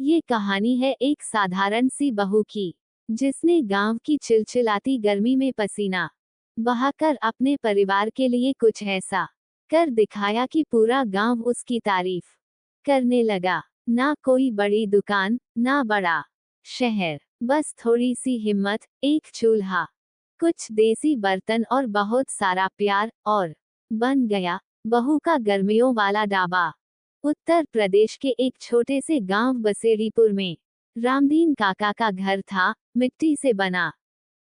ये कहानी है एक साधारण सी बहू की, जिसने गांव की चिलचिलाती गर्मी में पसीना बहाकर अपने परिवार के लिए कुछ ऐसा कर दिखाया कि पूरा गांव उसकी तारीफ करने लगा। ना कोई बड़ी दुकान, ना बड़ा शहर, बस थोड़ी सी हिम्मत, एक चूल्हा, कुछ देसी बर्तन और बहुत सारा प्यार, और बन गया बहू का गर्मियों वाला ढाबा। उत्तर प्रदेश के एक छोटे से गांव बसेड़ीपुर में रामदीन काका का घर था, मिट्टी से बना,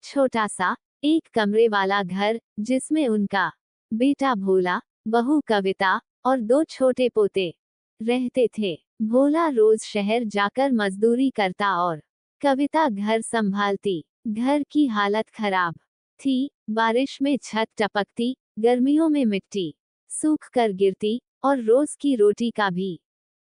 छोटा सा, एक कमरे वाला घर, जिसमें उनका बेटा भोला, बहू कविता और दो छोटे पोते रहते थे। भोला रोज शहर जाकर मजदूरी करता और कविता घर संभालती। घर की हालत खराब थी, बारिश में छत टपकती, गर्मियों में मिट्टी सूख कर गिरती, और रोज की रोटी का भी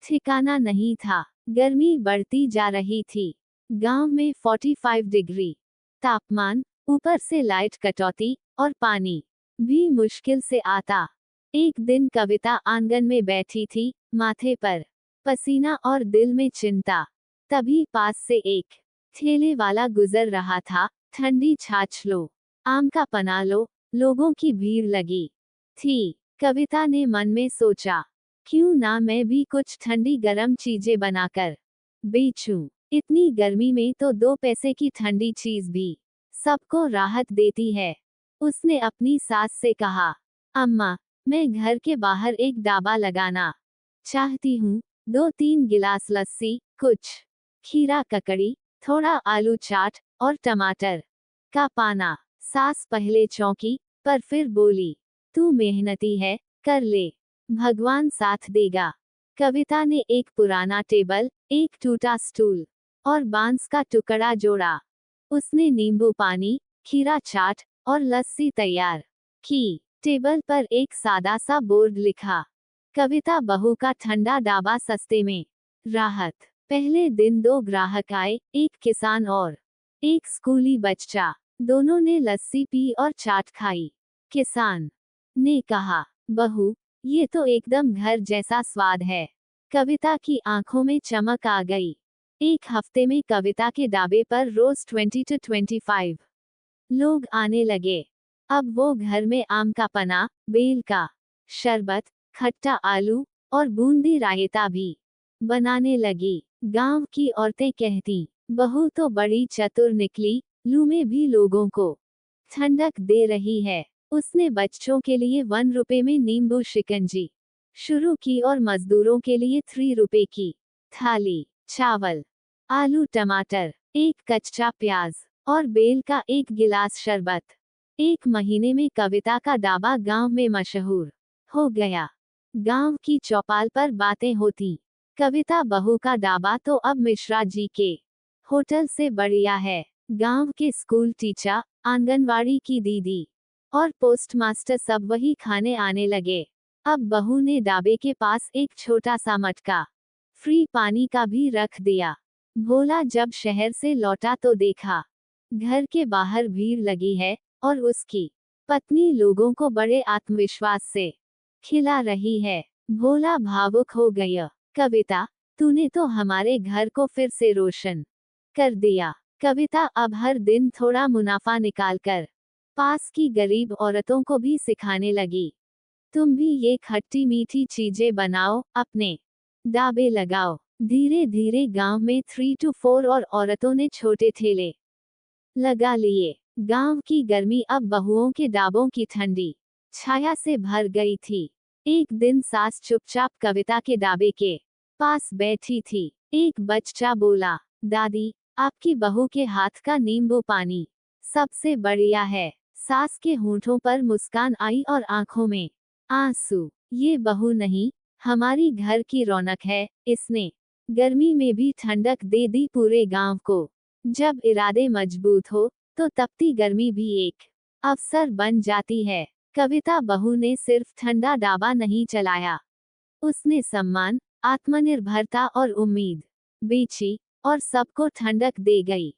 ठिकाना नहीं था। गर्मी बढ़ती जा रही थी। गांव में 45 डिग्री तापमान, ऊपर से लाइट कटौती, और पानी भी मुश्किल से आता। एक दिन कविता आंगन में बैठी थी, माथे पर पसीना और दिल में चिंता। तभी पास से एक ठेले वाला गुजर रहा था। ठंडी छाछ लो, आम का पना लो। लोगों की भीड़ लगी थी। कविता ने मन में सोचा, क्यों ना मैं भी कुछ ठंडी गरम चीजें बनाकर बेचूं। इतनी गर्मी में तो 2 पैसे की ठंडी चीज भी सबको राहत देती है। उसने अपनी सास से कहा, अम्मा, मैं घर के बाहर एक ढाबा लगाना चाहती हूँ। 2-3 गिलास लस्सी, कुछ खीरा ककड़ी, थोड़ा आलू चाट और टमाटर का पाना। सास पहले चौंकी, पर फिर बोली, तू मेहनती है, कर ले, भगवान साथ देगा। कविता ने एक पुराना टेबल, एक टूटा स्टूल और बांस का टुकड़ा जोड़ा। उसने नींबू पानी, खीरा चाट और लस्सी तैयार की। टेबल पर एक सादा सा बोर्ड लिखा, कविता बहू का ठंडा ढाबा, सस्ते में राहत। पहले दिन 2 ग्राहक आए, एक किसान और एक स्कूली बच्चा। दोनों ने लस्सी पी और चाट खाई। किसान ने कहा, बहू, ये तो एकदम घर जैसा स्वाद है। कविता की आंखों में चमक आ गई। एक हफ्ते में कविता के ढाबे पर रोज 20 से 25 लोग आने लगे। अब वो घर में आम का पना, बेल का शरबत, खट्टा आलू और बूंदी रायता भी बनाने लगी। गांव की औरतें कहती, बहू तो बड़ी चतुर निकली, लू में भी लोगों को ठंडक दे रही है। उसने बच्चों के लिए 1 रुपए में नींबू शिकंजी शुरू की और मजदूरों के लिए 3 रुपए की थाली, चावल, आलू टमाटर, एक कच्चा प्याज और बेल का 1 गिलास शरबत। 1 महीने में कविता का ढाबा गांव में मशहूर हो गया। गांव की चौपाल पर बातें होती, कविता बहू का ढाबा तो अब मिश्रा जी के होटल से बढ़िया है। गांव के स्कूल टीचर, आंगनवाड़ी की दीदी और पोस्टमास्टर सब वही खाने आने लगे। अब बहू ने ढाबे के पास एक छोटा सा मटका फ्री पानी का भी रख दिया। भोला जब शहर से लौटा तो देखा, घर के बाहर भीड़ लगी है और उसकी पत्नी लोगों को बड़े आत्मविश्वास से खिला रही है। भोला भावुक हो गया, कविता, तूने तो हमारे घर को फिर से रोशन कर दिया। कविता अब हर दिन थोड़ा मुनाफा निकालकर पास की गरीब औरतों को भी सिखाने लगी, तुम भी ये खट्टी मीठी चीजें बनाओ, अपने ढाबे लगाओ। धीरे धीरे गांव में 3 to 4 और औरतों ने छोटे ठेले लगा लिए। गांव की गर्मी अब बहुओं के ढाबों की ठंडी छाया से भर गई थी। एक दिन सास चुपचाप कविता के ढाबे के पास बैठी थी। एक बच्चा बोला, दादी, आपकी बहू के हाथ का नींबू पानी सबसे बढ़िया है। सास के होंठों पर मुस्कान आई और आंखों में आंसू। ये बहू नहीं, हमारी घर की रौनक है। इसने गर्मी में भी ठंडक दे दी पूरे गांव को। जब इरादे मजबूत हो, तो तपती गर्मी भी एक अवसर बन जाती है। कविता बहू ने सिर्फ ठंडा ढाबा नहीं चलाया, उसने सम्मान, आत्मनिर्भरता और उम्मीद बेची, और सबको ठंडक दे गई।